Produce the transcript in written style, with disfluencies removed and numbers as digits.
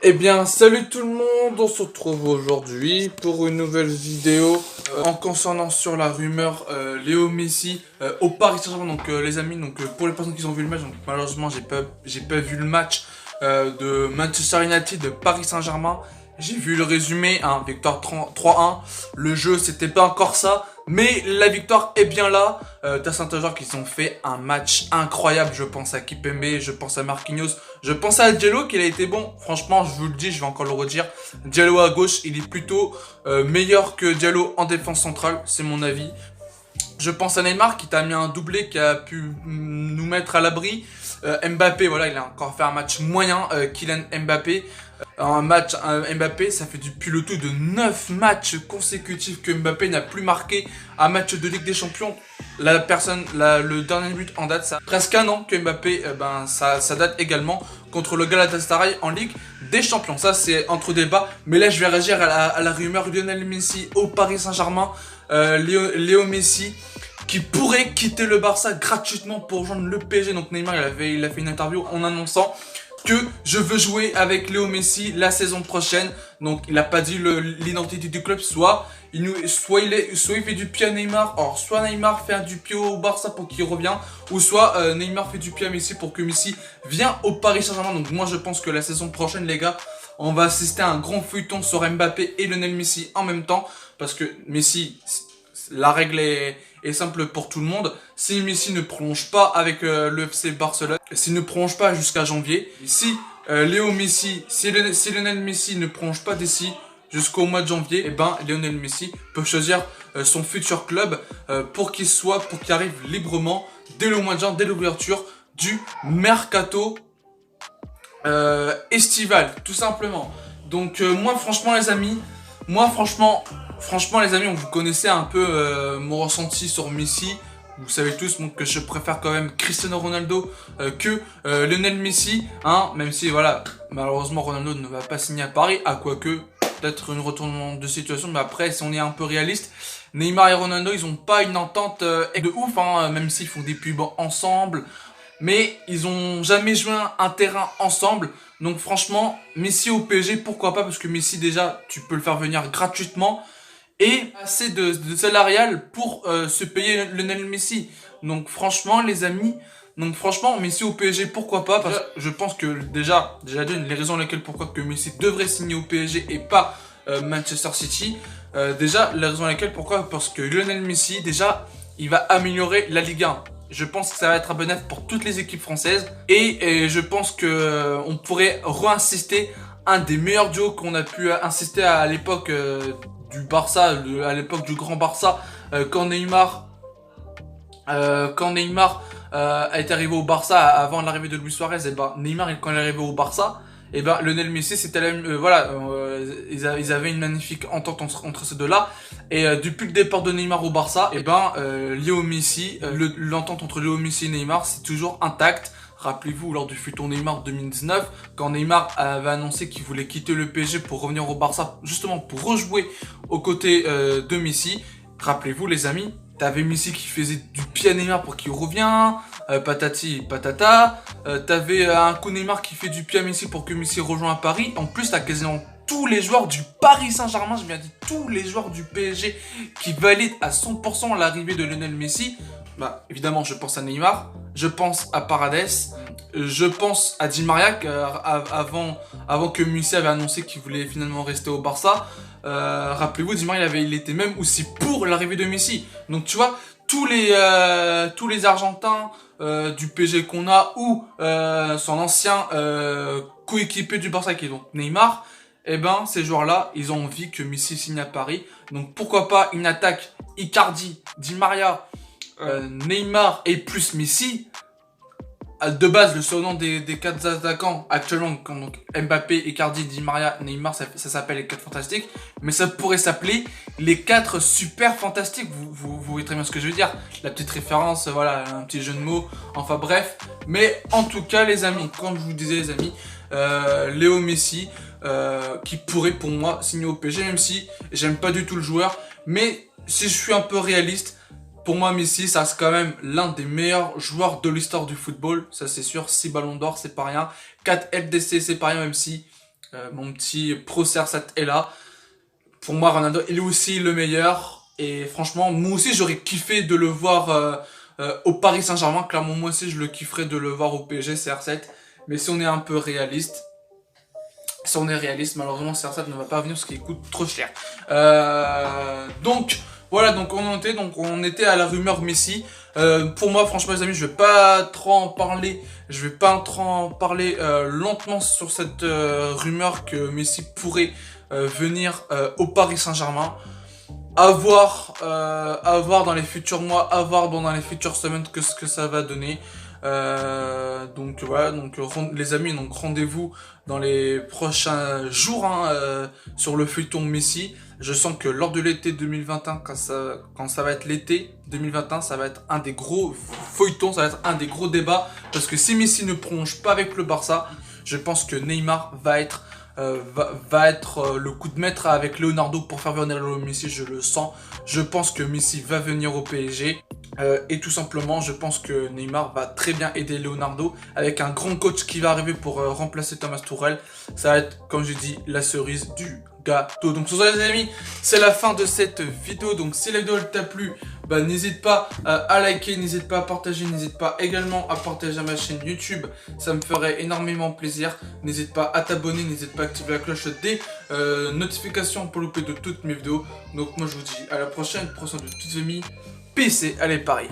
Eh bien, salut tout le monde, on se retrouve aujourd'hui pour une nouvelle vidéo en concernant sur la rumeur Léo Messi au Paris Saint-Germain. Donc les amis, pour les personnes qui ont vu le match, donc malheureusement j'ai pas vu le match de Manchester United de Paris Saint-Germain. J'ai vu le résumé, hein, victoire 3-1. Le jeu c'était pas encore ça, mais la victoire est bien là. T'as Saint-Jean qui ont fait un match incroyable. Je pense à Kipembe, je pense à Marquinhos, je pense à Diallo qui a été bon. Franchement, je vous le dis, je vais encore le redire. Diallo à gauche, il est plutôt meilleur que Diallo en défense centrale, c'est mon avis. Je pense à Neymar qui t'a mis un doublé, qui a pu nous mettre à l'abri. Mbappé, voilà, il a encore fait un match moyen. Kylian Mbappé. Mbappé, ça fait depuis le tout de 9 matchs consécutifs que Mbappé n'a plus marqué un match de Ligue des Champions. Le dernier but en date, ça presque un an que Mbappé, ça date également contre le Galatasaray en Ligue des Champions. Ça, c'est entre débats. Mais là, je vais réagir à la rumeur Lionel Messi au Paris Saint-Germain. Léo Messi qui pourrait quitter le Barça gratuitement pour rejoindre le PSG. Donc Neymar, il a fait une interview en annonçant que je veux jouer avec Léo Messi la saison prochaine. Donc il n'a pas dit l'identité du club, soit il fait du pied à Neymar, alors soit Neymar fait du pied au Barça pour qu'il revienne, ou soit Neymar fait du pied à Messi pour que Messi vienne au Paris Saint-Germain. Donc moi je pense que la saison prochaine les gars, on va assister à un grand feuilleton sur Mbappé et Lionel Messi en même temps, parce que Messi, la règle est simple pour tout le monde. Si Messi ne prolonge pas avec le FC Barcelone, s'il ne prolonge pas jusqu'à janvier, si Lionel Messi ne prolonge pas d'ici jusqu'au mois de janvier, et ben Lionel Messi peut choisir son futur club pour qu'il arrive librement dès le mois de juin, dès l'ouverture du mercato estival, tout simplement. Donc moi franchement les amis, les amis, vous connaissez un peu mon ressenti sur Messi. Vous savez tous que je préfère quand même Cristiano Ronaldo que Lionel Messi, hein, même si voilà, malheureusement Ronaldo ne va pas signer à Paris, à quoique peut-être une retournement de situation, mais après si on est un peu réaliste, Neymar et Ronaldo ils ont pas une entente de ouf, hein, même s'ils font des pubs ensemble, mais ils ont jamais joué un terrain ensemble. Donc franchement, Messi au PSG, pourquoi pas, parce que Messi déjà, tu peux le faire venir gratuitement et assez de salarial pour se payer Lionel Messi. Donc franchement les amis, Messi au PSG pourquoi pas, parce que je pense que déjà les raisons lesquelles pourquoi que Messi devrait signer au PSG et pas Manchester City. Déjà les raisons lesquelles pourquoi, parce que Lionel Messi déjà il va améliorer la Ligue 1. Je pense que ça va être un bénéfice pour toutes les équipes françaises et je pense que on pourrait réinsister un des meilleurs duos qu'on a pu insister à l'époque du Barça, à l'époque du grand Barça, quand Neymar est arrivé au Barça avant l'arrivée de Luis Suarez. Et ben Neymar quand il est arrivé au Barça, et ben Lionel Messi c'était ils avaient une magnifique entente entre ces deux-là. Et depuis le départ de Neymar au Barça, et ben Léo Messi, l'entente entre Léo Messi et Neymar c'est toujours intact. Rappelez-vous, lors du feuilleton Neymar 2019, quand Neymar avait annoncé qu'il voulait quitter le PSG pour revenir au Barça, justement pour rejouer aux côtés de Messi. Rappelez-vous les amis, t'avais Messi qui faisait du pied à Neymar pour qu'il revienne, patati patata. T'avais un coup Neymar qui fait du pied à Messi pour que Messi rejoigne à Paris. En plus, t'as quasiment tous les joueurs du Paris Saint-Germain, je viens de dire tous les joueurs du PSG qui valident à 100% l'arrivée de Lionel Messi. Bah, évidemment, je pense à Neymar, je pense à Paredes, je pense à Di Maria avant que Messi avait annoncé qu'il voulait finalement rester au Barça. Rappelez-vous, Di Maria il était même aussi pour l'arrivée de Messi. Donc tu vois, tous les Argentins du PSG qu'on a ou son ancien coéquipier du Barça qui est donc Neymar, et ben ces joueurs-là, ils ont envie que Messi signe à Paris. Donc pourquoi pas une attaque Icardi, Di Maria, Neymar et plus Messi. De base, le surnom des 4 attaquants actuellement, donc Mbappé, Icardi, Di Maria, Neymar, ça s'appelle les 4 fantastiques. Mais ça pourrait s'appeler les 4 super fantastiques. Vous voyez très bien ce que je veux dire. La petite référence, voilà, un petit jeu de mots. Enfin bref. Mais en tout cas, les amis, comme je vous disais, les amis, Léo Messi, qui pourrait pour moi signer au PSG, même si j'aime pas du tout le joueur. Mais si je suis un peu réaliste, pour moi, Messi, ça c'est quand même l'un des meilleurs joueurs de l'histoire du football. Ça, c'est sûr. 6 ballons d'or, c'est pas rien. 4 LDC, c'est pas rien, même si Mon petit Pro CR7 est là. Pour moi, Ronaldo, il est aussi le meilleur. Et franchement, moi aussi, j'aurais kiffé de le voir au Paris Saint-Germain. Clairement, moi aussi, je le kifferais de le voir au PSG, CR7. Mais si on est un peu réaliste, malheureusement, CR7 ne va pas venir parce qu'il coûte trop cher. Donc, voilà, donc on était à la rumeur Messi. Pour moi, franchement, les amis, je vais pas trop en parler. Je vais pas trop en parler lentement sur cette rumeur que Messi pourrait venir au Paris Saint-Germain. À voir dans les futurs mois, à voir dans les futures semaines ce que ça va donner. Donc voilà, donc les amis, donc rendez-vous dans les prochains jours sur le feuilleton Messi. Je sens que lors de l'été 2021, quand ça va être l'été 2021, ça va être un des gros feuilletons, ça va être un des gros débats. Parce que si Messi ne prolonge pas avec le Barça, je pense que Neymar va être le coup de maître avec Leonardo pour faire venir Messi, je le sens. Je pense que Messi va venir au PSG. Et tout simplement, je pense que Neymar va très bien aider Leonardo avec un grand coach qui va arriver pour remplacer Thomas Tuchel. Ça va être, comme je dis, la cerise du gâteau. Donc, sur ça, les amis, c'est la fin de cette vidéo. Donc, si la vidéo t'a plu, bah, n'hésite pas à liker, n'hésite pas à partager, n'hésite pas également à partager ma chaîne YouTube. Ça me ferait énormément plaisir. N'hésite pas à t'abonner, n'hésite pas à activer la cloche des notifications pour louper de toutes mes vidéos. Donc, moi, je vous dis à la prochaine. Prenez soin de toutes les amis. Peace et allez Paris.